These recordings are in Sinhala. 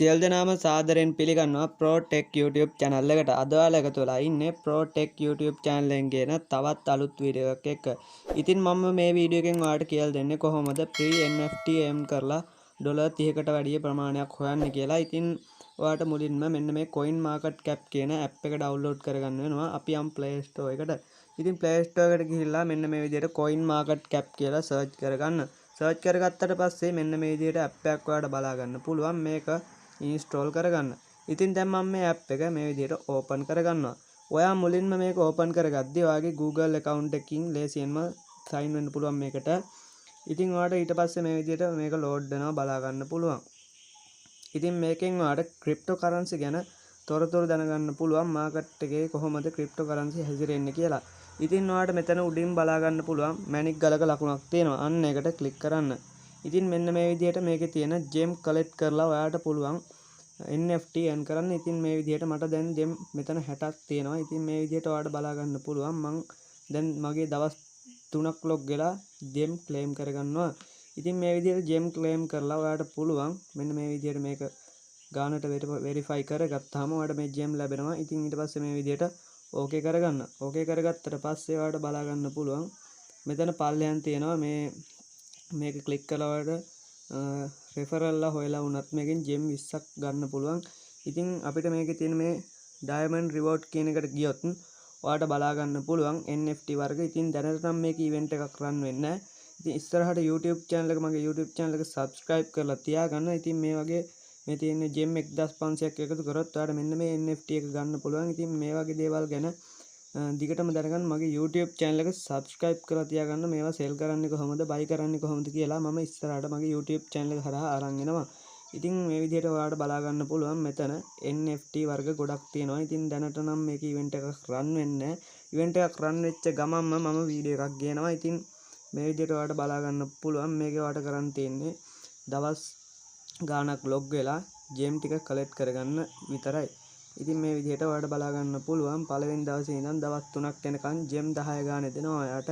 සියලු දෙනාම සාදරයෙන් පිළිගන්නවා Pro Tech YouTube channel එකට. අද ඔයාලා එකතු වෙලා ඉන්නේ Pro Tech YouTube channel එකෙන් ගෙන තවත් අලුත් වීඩියෝ එකක් එක්ක. ඉතින් මම මේ වීඩියෝ එකෙන් ඔයාලට කියලා දෙන්නේ කොහොමද free NFT earn කරලා $30කට වැඩි ප්‍රමාණයක් හොයන්න කියලා. ඉතින් ඔයාලට මුලින්ම මෙන්න මේ coin market cap කියන app එක download කරගන්න වෙනවා. අපි යම් Play Store එකට. ඉතින් Play Store එකට ගිහිල්ලා මෙන්න මේ විදිහට coin market cap කියලා search කරගන්න. සර්ච් කරගත්තට පස්සේ මෙන්න මේ විදිහට app එකක් ඔයාලට බලා ගන්න පුළුවන්. මේක install කරගන්න. ඉතින් දැන් මම මේ app එක මේ විදිහට open කරගන්නවා. ඔයා මුලින්ම මේක open කරගද්දී ඔයාගේ Google account එකකින් ලේසියෙන්ම sign වෙන්න පුළුවන් මේකට. ඉතින් ඔයාලට ඊට පස්සේ මේ විදිහට මේක load වෙනවා බලා ගන්න පුළුවන්. ඉතින් මේකෙන් ඔයාලට cryptocurrency ගැන තොරතුරු දැනගන්න පුළුවන් market එකේ කොහොමද cryptocurrency හැසිරෙන්නේ කියලා. ඉතින් ඔයාලට මෙතන උඩින් බලා ගන්න පුළුවන් මැණික් ගලක ලකුණක් තියෙනවා. අන්න ඒකට ක්ලික් කරන්න. ඉතින් මෙන්න මේ විදිහට මේකේ තියෙන gem collect කරලා ඔයාලට පුළුවන් NFT earn කරන්න. ඉතින් මේ විදිහට මට දැන් gem මෙතන 60ක් තියෙනවා. ඉතින් මේ විදිහට ඔයාලට බලා ගන්න පුළුවන්. මං දැන් මගේ දවස් 3ක් log වෙලා gem claim කරගන්නවා. ඉතින් මේ විදිහට gem claim කරලා ඔයාලට පුළුවන් මෙන්න මේ විදිහට මේක ගානට verify කරගත්තාම ඔයාලට මේ gem ලැබෙනවා. ඉතින් ඊට පස්සේ මේ විදිහට ඕකේ කරගන්න. ඕකේ කරගත්තට පස්සේ ඔයාලට බලා ගන්න පුළුවන් මෙතන පල්ලෙයන් තියෙනවා මේක ක්ලික් කරලා ඔයාලට referral ලා හොයලා වුණත් මේකෙන් gem 20ක් ගන්න පුළුවන්. ඉතින් අපිට මේකේ තියෙන මේ diamond reward කියන එකට ගියොත් ඔයාලට බලා ගන්න පුළුවන් NFT වර්ග. ඉතින් දැනට නම් මේක event එකක් run වෙන්නේ නැහැ. ඉතින් ඉස්සරහට YouTube channel එක මගේ YouTube channel එක subscribe කරලා තියාගන්න. ඉතින් මේ වගේ මේ තියෙන gem 1500ක් එකතු කරොත් ඔයාලට මෙන්න මේ NFT එක ගන්න පුළුවන්. ඉතින් මේ වගේ දේවල් ගැන දිගටම දැනගන්න මගේ YouTube channel එක subscribe කරලා තියාගන්න. මේවා sell කරන්නේ කොහොමද, buy කරන්නේ කොහොමද කියලා මම ඉස්සරහට මගේ YouTube channel එක හරහා අරන් එනවා. ඉතින් මේ විදිහට ඔයාලට බලා ගන්න පුළුවන් මෙතන NFT වර්ග ගොඩක් තියෙනවා. ඉතින් දැනට නම් මේක event එකක් run වෙන්නේ නැහැ. event එකක් run වෙච්ච ගමන්ම මම වීඩියෝ එකක් ගේනවා. ඉතින් මේ විදිහට ඔයාලට බලා ගන්න පුළුවන්. මේකේ ඔයාලට කරන්න තියෙන්නේ දවස් ගානක් log වෙලා gem ටික collect කරගන්න විතරයි. ඉතින් මේ විදිහට ඔයාලට බලා ගන්න පුළුවන් පළවෙනි දවසේ ඉඳන් දවස් 3ක් යනකම් gem 10 ගානේ දෙනවා ඔයාලට.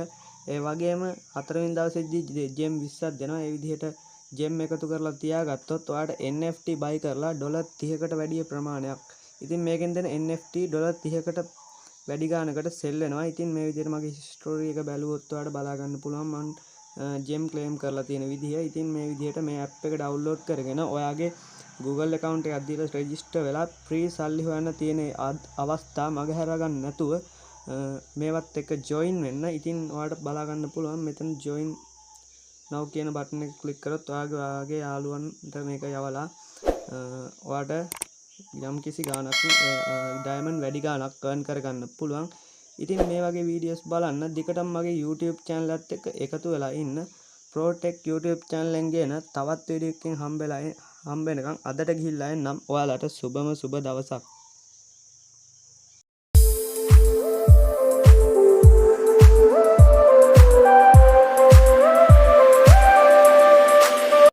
ඒ වගේම හතරවෙනි දවසේදී gem 20ක් දෙනවා. ඒ විදිහට gem එකතු කරලා තියාගත්තොත් ඔයාලට NFT buy කරලා $30කට වැඩි ප්‍රමාණයක්. ඉතින් මේකෙන් දෙන NFT $30කට වැඩි ගානකට sell වෙනවා. ඉතින් මේ විදිහට මගේ history එක බැලුවොත් ඔයාලට බලා ගන්න පුළුවන් මම gem claim කරලා තියෙන විදිහ. ඉතින් මේ විදිහට මේ app එක download කරගෙන ඔයාගේ Google account එකක් දීලා register වෙලා free සල්ලි හොයන්න තියෙන අවස්ථා මගහැර ගන්න නැතුව මේවත් එක්ක join වෙන්න. ඉතින් ඔයාලට බලා ගන්න පුළුවන් මෙතන join now කියන බටන් එක ක්ලික් කරොත් ඔයාගේ යාළුවන්ට මේක යවලා ඔයාලට යම් කිසි ගාණක් diamond වැඩි ගාණක් earn කරගන්න පුළුවන්. ඉතින් මේ වගේ වීඩියෝස් බලන්න දිගටම මගේ YouTube channel එකත් එක්ක එකතු වෙලා ඉන්න. Pro Tech YouTube channel එකෙන් ගෙන තවත් වීඩියෝ එකකින් හම්බෙනකම් අදට ගිහිල්ලා එන්නම්. ඔයාලට සුබම සුබ දවසක්.